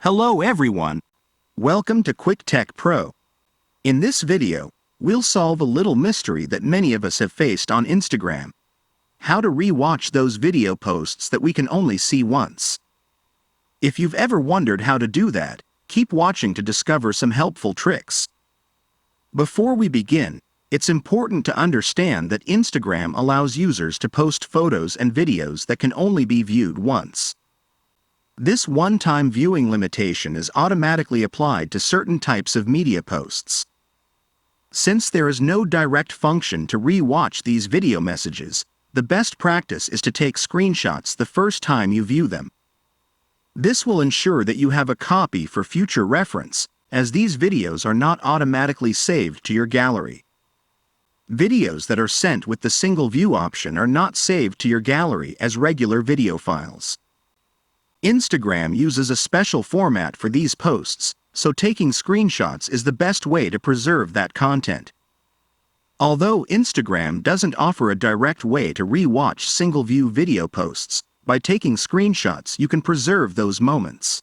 Hello everyone! Welcome to Quick Tech Pro. In this video, we'll solve a little mystery that many of us have faced on Instagram. How to rewatch those video posts that we can only see once. If you've ever wondered how to do that, keep watching to discover some helpful tricks. Before we begin, it's important to understand that Instagram allows users to post photos and videos that can only be viewed once. This one-time viewing limitation is automatically applied to certain types of media posts. Since there is no direct function to re-watch these video messages, the best practice is to take screenshots the first time you view them. This will ensure that you have a copy for future reference, as these videos are not automatically saved to your gallery. Videos that are sent with the single view option are not saved to your gallery as regular video files. Instagram uses a special format for these posts, so taking screenshots is the best way to preserve that content. Although Instagram doesn't offer a direct way to re-watch single-view video posts, by taking screenshots you can preserve those moments.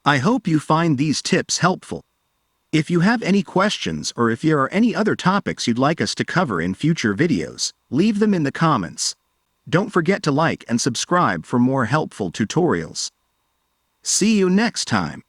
I hope you find these tips helpful. If you have any questions or if there are any other topics you'd like us to cover in future videos, leave them in the comments. Don't forget to like and subscribe for more helpful tutorials. See you next time.